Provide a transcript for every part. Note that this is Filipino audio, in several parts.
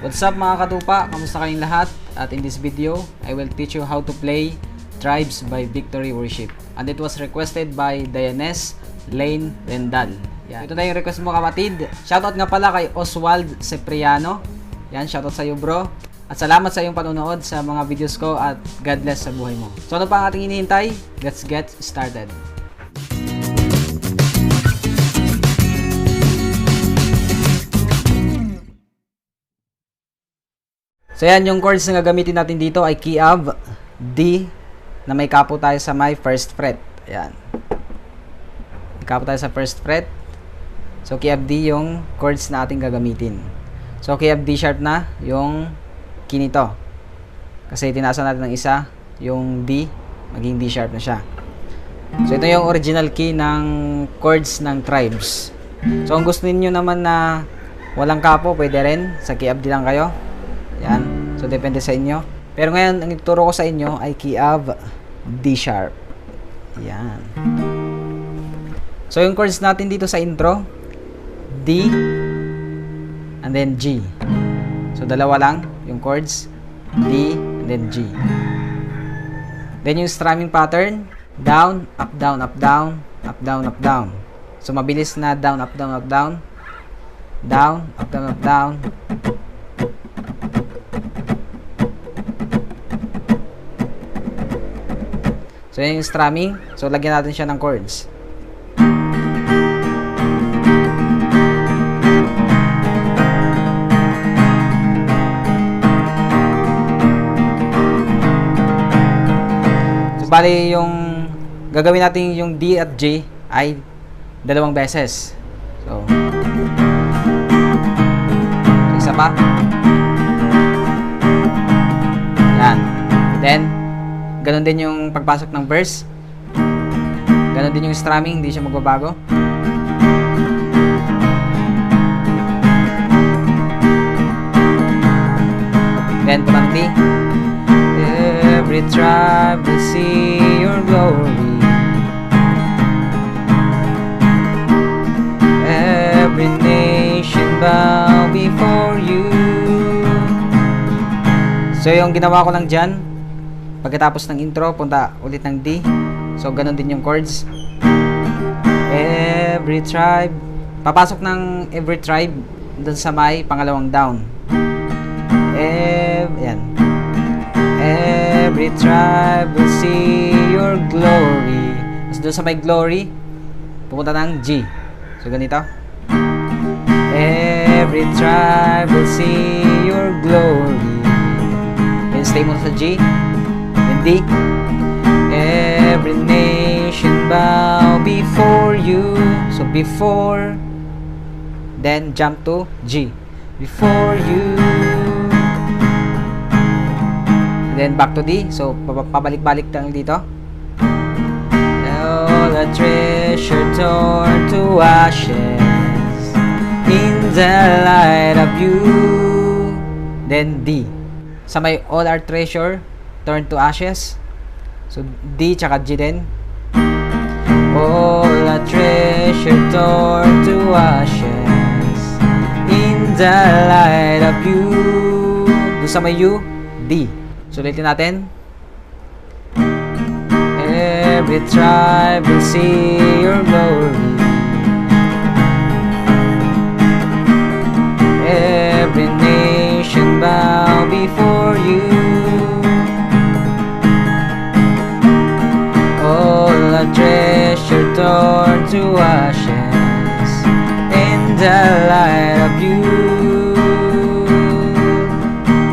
What's up mga katupa? Kamusta kayong lahat? At in this video, I will teach you how to play Tribes by Victory Worship. And it was requested by Dianes Lane Rendal. Yan. Ito na yung request mo kapatid. Shoutout nga pala kay Oswald Cipriano. Yan, shoutout sa iyo bro. At salamat sa iyong panonood sa mga videos ko at God bless sa buhay mo. So ano pa ang ating hinihintay? Let's get started. So yan, yung chords na gagamitin natin dito ay key of D na may capo tayo sa may first fret. Ayan. May capo tayo sa first fret. So key of D yung chords na ating gagamitin. So key of D sharp na yung key nito. Kasi tinaasan natin ng isa, yung D, maging D sharp na siya. So ito yung original key ng chords ng Tribes. So kung gusto niyo naman na walang capo, pwede rin. Sa key of D lang kayo. Yan. So, depende sa inyo. Pero ngayon, ang ituturo ko sa inyo ay key of D sharp. Yan. So, yung chords natin dito sa intro, D, and then G. So, dalawa lang yung chords, D, and then G. Then, yung strumming pattern, down, up, down, up, down, up, down, up, down. So, mabilis na down, up, down, up, down, down, up, down, up, down. So, yan yung strumming. So, lagyan natin siya ng chords. So, bali yung gagawin natin yung D at G ay dalawang beses. So, isa pa. Yan. Then, ganon din yung pagpasok ng verse. Ganon din yung strumming, hindi siya magbabago. Then, pulang D. Every tribe will see your glory. Every nation bow before you. So, yung ginawa ko lang dyan, pagkatapos ng intro, punta ulit ng D. So, ganun din yung chords. Every tribe. Papasok ng every tribe dun sa may pangalawang down. Yan. Every tribe will see your glory. Tapos dun sa may glory, pupunta ng G. So, ganito. Every tribe will see your glory. Then, stay mo sa G. D. Every nation bow before you. So before, then jump to G. Before you. Then back to D. So pabalik-balik lang dito. All the treasure torn to ashes in the light of you. Then D. Sa may all our treasure turn to ashes. So, D tsaka G din. All the treasure torn to ashes in the light of you. Doon sa may U, D. So, ulitin natin. Every tribe will see your glory. Every nation bow before you. A treasure torn to ashes in the light of you.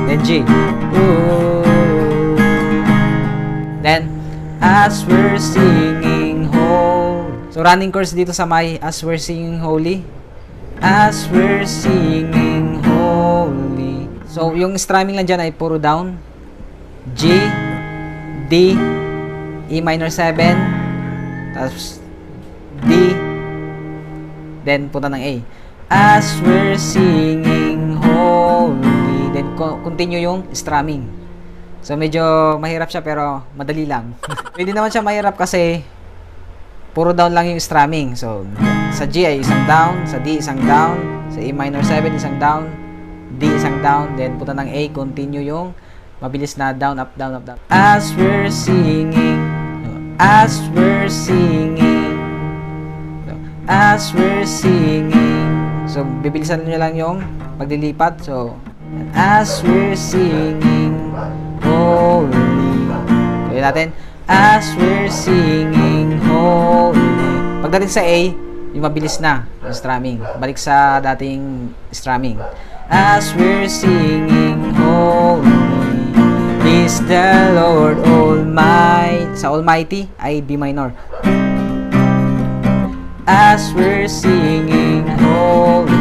Then G. Ooh. Then as we're singing holy. So running chords dito sa may as we're singing holy. As we're singing holy. So yung strumming lang dyan ay puro down. G, D, E minor 7. Tapos D, then punta ng A. As we're singing holy, then continue yung strumming. So medyo mahirap siya pero madali lang. Pwede naman siya mahirap kasi puro down lang yung strumming. So sa G ay isang down, sa D isang down, sa E minor 7 isang down, D isang down, then punta ng A, continue yung mabilis na down, up, down, up, down. As we're singing, as we're singing, as we're singing. So, bibilisan nyo lang yung paglilipat. So, as we're singing, holy. Tuloy natin. As we're singing, holy. Pagdating sa A, yung mabilis na, yung strumming. Balik sa dating strumming. As we're singing, holy is the Lord Almighty. Sa Almighty ay B minor. As we're singing, holy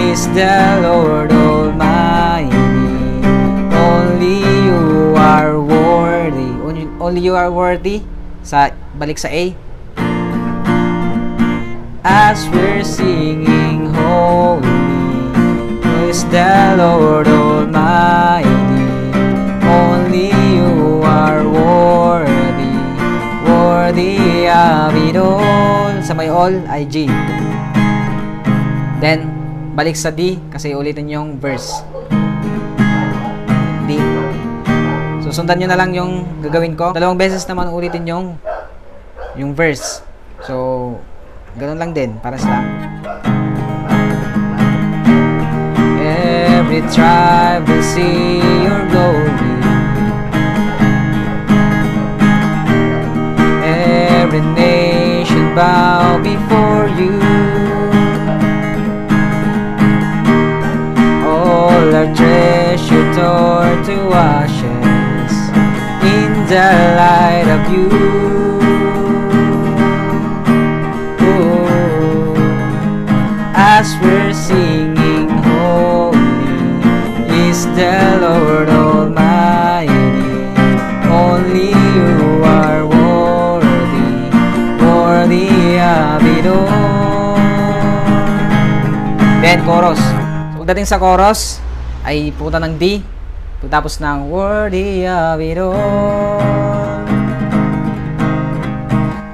is the Lord Almighty. Only you are worthy. Only you are worthy. Sa balik sa A. As we're singing, holy is the Lord Almighty. Only you are worthy, worthy of it all. Sa may all ay G. Then, balik sa D kasi ulitin yung verse. D. So, sundan nyo na lang yung gagawin ko. 2 beses naman ulitin yung verse. So, ganun lang din para sa every tribe will see your glory. Every nation bow before you. All our treasure torn to ashes in the light of you. Oh, as we're singing, holy is the Lord Almighty. Only you are worthy, worthy of it all. Then chorus. So, pagdating sa chorus ay pupunta ng D, tapos ng worthy of it all.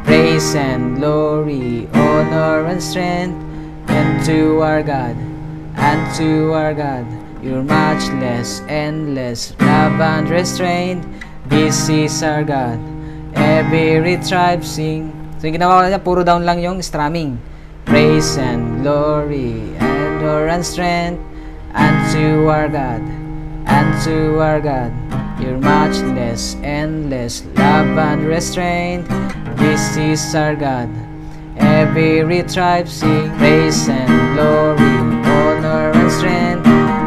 Praise and glory, honor and strength, and to our God, and to our God. You're matchless, endless, love and restraint. This is our God. Every tribe sing. So yung ginawa ko na puro down lang yung strumming. Praise and glory, honor and strength, and to our God, and to our God. You're matchless, endless, love and restraint. This is our God. Every tribe sing. Praise and glory, honor and strength,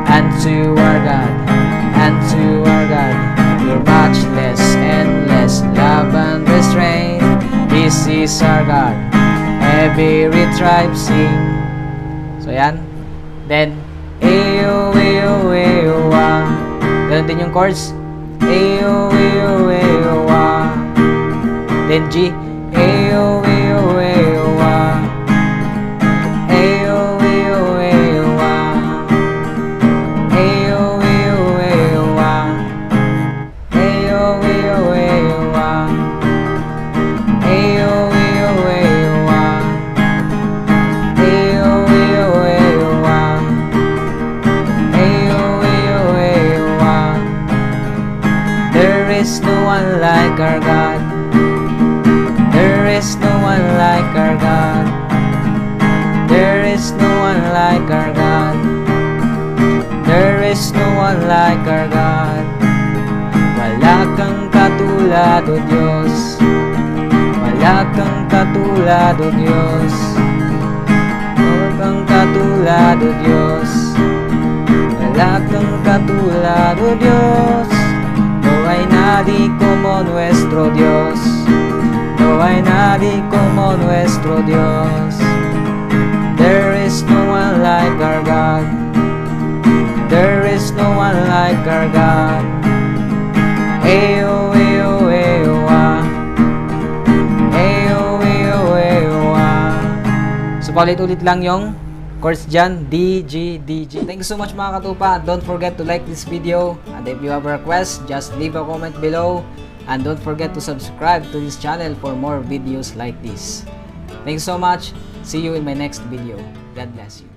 and to our God, and to our God. You're matchless, endless, love and restraint. This is our God. Every tribe sing. So yan. Then Eyo, eyo, eyo, ah. Ganun din yung chords. Eyo, eyo, eyo, ah. Then G. Eyo, eyo, eyo, ah. Eyo, eyo, eyo, ah. Eyo, eyo, eyo, ah. Eyo, eyo, eyo, ah. Eyo, eyo, eyo, ah. Eyo, eyo, eyo, ah. Eyo, eyo, eyo, ah. There is no one like our God. There is no one like our God. There is no one like our God. There is no one like our God. Wala kang katulad, O Diyos. Wala kang katulad, O Diyos. Wala kang katulad, O Diyos. Wala kang katulad, O Diyos. No hay nadie como nuestro Dios. No hay nadie como nuestro Dios. There is no one like our God. There is no one like our God. Eyo, eyo, eyo, ah. Eyo, eyo, eyo, ah. So, paulit-ulit lang yung chords dyan. D, G, D, G. Thank you so much mga katupa. Don't forget to like this video. And if you have a request, just leave a comment below. And don't forget to subscribe to this channel for more videos like this. Thanks so much. See you in my next video. God bless you.